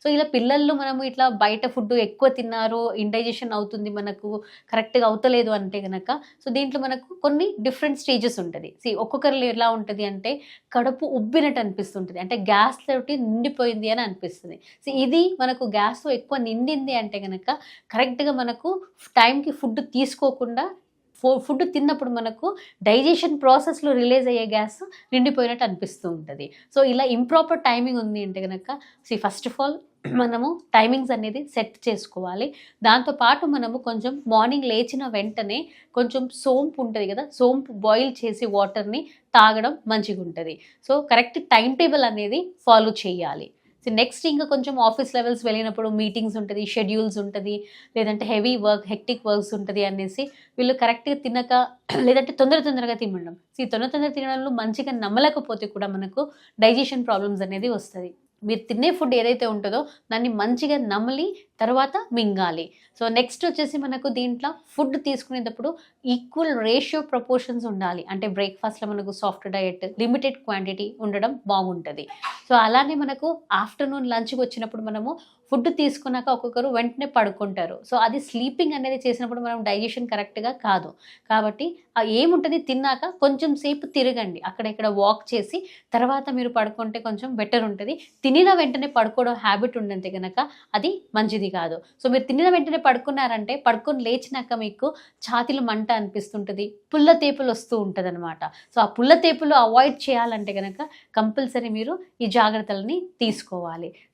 So ఇలా పిల్లల్లో మనము ఇట్లా బయట ఫుడ్ ఎక్కువ తిన్నారు, ఇండైజెషన్ అవుతుంది మనకు, కరెక్ట్‌గా అవుతలేదు అంటే గనక, సో దీంట్లో మనకు కొన్ని డిఫరెంట్ స్టేజెస్ ఉంటది. ఒక్కొక్కరిలో ఎలా ఉంటది అంటే కడుపు ఉబ్బినట్టు అనిపిస్తుంటది. అంటే గ్యాస్ తోటి నిండిపోయింది అని అనిపిస్తది. ఇది మనకు గ్యాస్‌తో ఎక్కువ నిండింది అంటే గనక కరెక్ట్‌గా మనకు టైంకి ఫుడ్ తీసుకోకుండా ఫుడ్ తిన్నప్పుడు మనకు డైజెషన్ ప్రాసెస్‌లో రిలీజ్ అయ్యే గ్యాస్ నిండిపోయినట్టు అనిపిస్తూ ఉంటది. సో ఇలా ఇంప్రాపర్ టైమింగ్ ఉంది అంటే గనక ఫస్ట్ ఆఫ్ ఆల్ మనము టైమింగ్స్ అనేది సెట్ చేసుకోవాలి. దాంతో పాటు మనము కొంచెం మార్నింగ్ లేచిన వెంటనే కొంచెం సోంపు ఉంటది గదా! సోంపు బాయిల్ చేసి వాటర్‌ని తాగడం మంచిగుంటది. సో కరెక్ట్ టైమ్ టేబుల్ అనేది ఫాలో చేయాలి. నెక్స్ట్ ఇంకా కొంచెం ఆఫీస్ లెవెల్స్ వెళ్ళినప్పుడు మీటింగ్స్ ఉంటది, షెడ్యూల్స్ ఉంటది, లేదంటే హెవీ వర్క్, హెక్టిక్ వర్క్స్ ఉంటది అనేసి వీళ్ళు కరెక్ట్‌గా తినక లేదంటే తొందరగా తినడం. తొందర తినడంలో మంచిగా నమ్మలేకపోతే కూడా మనకు డైజెషన్ ప్రాబ్లమ్స్ అనేది వస్తది. మీరు తినే ఫుడ్ ఏదైతే ఉంటదో దాన్ని మంచిగా నమిలి తర్వాత మింగాలి. సో నెక్స్ట్ వచ్చేసి మనకు దీంట్లో ఫుడ్ తీసుకునేటప్పుడు ఈక్వల్ రేషియో ప్రపోర్షన్స్ ఉండాలి. అంటే బ్రేక్‌ఫాస్ట్‌లో మనకు సాఫ్ట్ డయట్, లిమిటెడ్ క్వాంటిటీ ఉండడం బాగుంటది. సో అలానే మనకు ఆఫ్టర్‌నూన్ లంచ్‌కొచ్చినప్పుడు మనము ఫుడ్ తీసుకున్నాక ఒక్కొక్కరు వెంటనే పడుకుంటారు. సో అది స్లీపింగ్ అనేది చేసినప్పుడు మనం డైజెషన్ కరెక్ట్‌గా కాదు. కాబట్టి ఏముంటది తిన్నాక కొంచెం సేపు తిరగండి. అక్కడ ఇక్కడ వాక్ చేసి తర్వాత మీరు పడుకుంటే కొంచెం బెటర్ ఉంటది. తినిన వెంటనే పడుకోవడం హ్యాబిట్ ఉందంటే గనక అది మంచిది కాదు. సో మీరు తినిన వెంటనే పడుకున్నారంటే పడుకొని లేచినాక మీకు ఛాతీలో మంట అనిపిస్తుంటది. పుల్ల తేపులు వస్తూ ఉంటదనమాట. సో ఆ పుల్ల తేపులు అవాయిడ్ చేయాలంటే గనక కంపల్సరీ మీరు ఈ జాగ్రత్తలని తీసుకోవాలి.